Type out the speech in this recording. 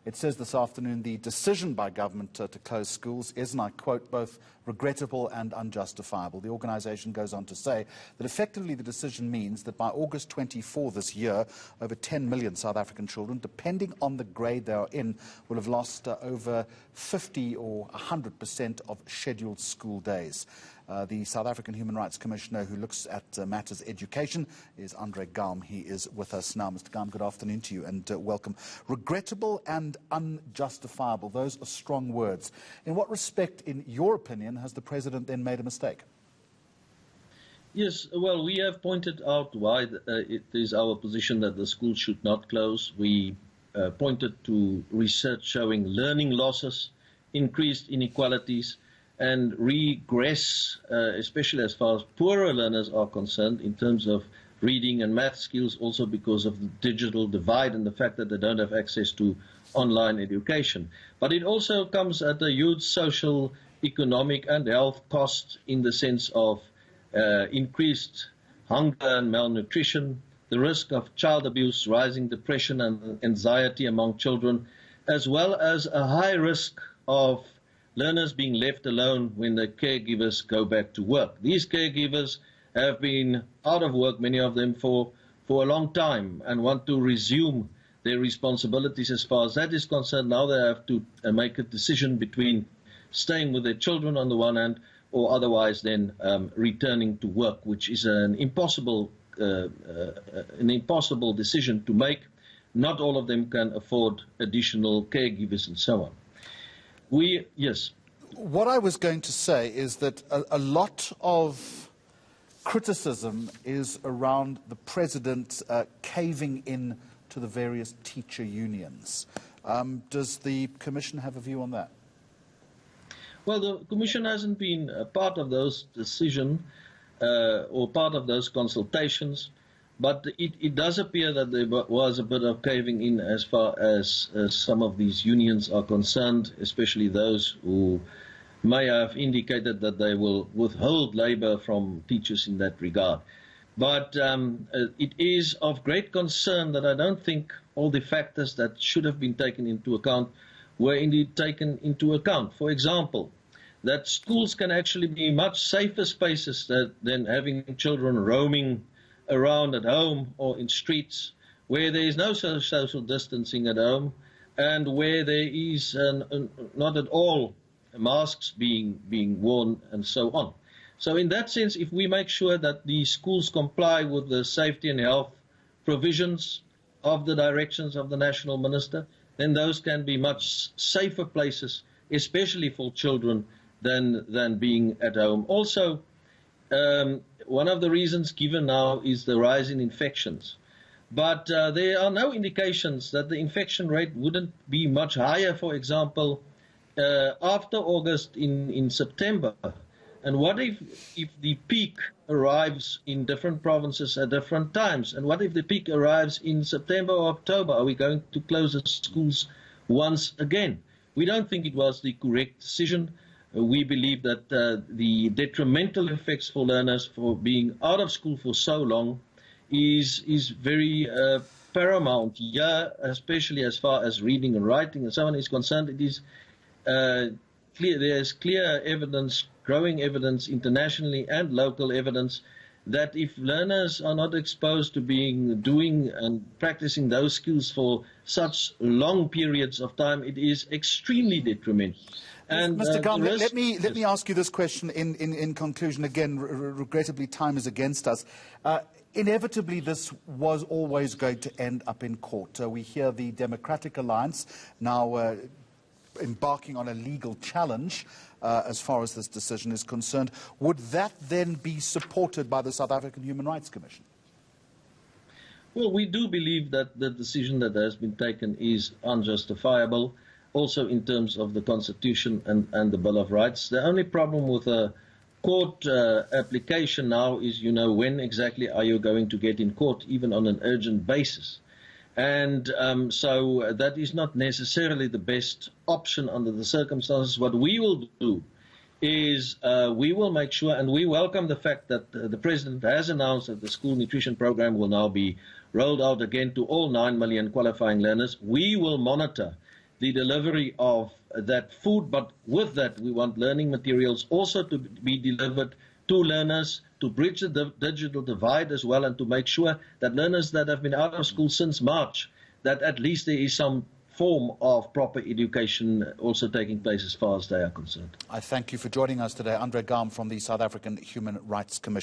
It says this afternoon the decision by government to close schools is, and I quote, both regrettable and unjustifiable. The organisation goes on to say that effectively the decision means that by August 24 this year, over 10 million South African children, depending on the grade they are in, will have lost over 50 or 100% of scheduled school days. The South African Human Rights Commissioner who looks at matters education is Andre Gaum. He is with us now. Mr. Gaum, good afternoon to you and welcome. Regrettable and unjustifiable, those are strong words. In what respect, in your opinion, has the President then made a mistake? Yes, well, we have pointed out why it is our position that the school should not close. We pointed to research showing learning losses, increased inequalities, and regress, especially as far as poorer learners are concerned, in terms of reading and math skills, also because of the digital divide and the fact that they don't have access to online education. But it also comes at a huge social, economic and health cost in the sense of increased hunger and malnutrition, the risk of child abuse, rising depression and anxiety among children, as well as a high risk of learners being left alone when the caregivers go back to work. These caregivers have been out of work, many of them, for a long time and want to resume their responsibilities as far as that is concerned. Now they have to make a decision between staying with their children on the one hand or otherwise then returning to work, which is an impossible decision to make. Not all of them can afford additional caregivers and so on. Yes. What I was going to say is that a lot of criticism is around the President caving in to the various teacher unions. Does the Commission have a view on that? Well, the Commission hasn't been a part of those decisions or part of those consultations, but it does appear that there was a bit of caving in as far as some of these unions are concerned, especially those who may have indicated that they will withhold labour from teachers in that regard. But it is of great concern that I don't think all the factors that should have been taken into account were indeed taken into account. For example, that schools can actually be much safer spaces than having children roaming around at home or in streets where there is no social distancing at home and where there is not at all masks being worn and so on. So in that sense, if we make sure that the schools comply with the safety and health provisions of the directions of the National Minister, then those can be much safer places, especially for children, than being at home. Also, one of the reasons given now is the rise in infections. But there are no indications that the infection rate wouldn't be much higher, for example, after August in September. And what if the peak arrives in different provinces at different times? And what if the peak arrives in September or October? Are we going to close the schools once again? We don't think it was the correct decision. We believe that the detrimental effects for learners for being out of school for so long is very paramount here, especially as far as reading and writing and so on is concerned. It is clear, there's clear evidence, growing evidence internationally and local evidence that if learners are not exposed to doing and practicing those skills for such long periods of time, it is extremely detrimental. And, Mr. Gaum, let me ask you this question in conclusion. Again, regrettably, time is against us. Inevitably, this was always going to end up in court. We hear the Democratic Alliance now embarking on a legal challenge as far as this decision is concerned. Would that then be supported by the South African Human Rights Commission? Well, we do believe that the decision that has been taken is unjustifiable, also in terms of the Constitution and the Bill of Rights. The only problem with a court application now is, when exactly are you going to get in court, even on an urgent basis. And so that is not necessarily the best option under the circumstances. What we will do is we will make sure, and we welcome the fact that the President has announced that the school nutrition program will now be rolled out again to all 9 million qualifying learners. We will monitor the delivery of that food, but with that we want learning materials also to be delivered to learners, to bridge the digital divide as well, and to make sure that learners that have been out of school since March, that at least there is some form of proper education also taking place as far as they are concerned. I thank you for joining us today. Andre Gaum from the South African Human Rights Commission.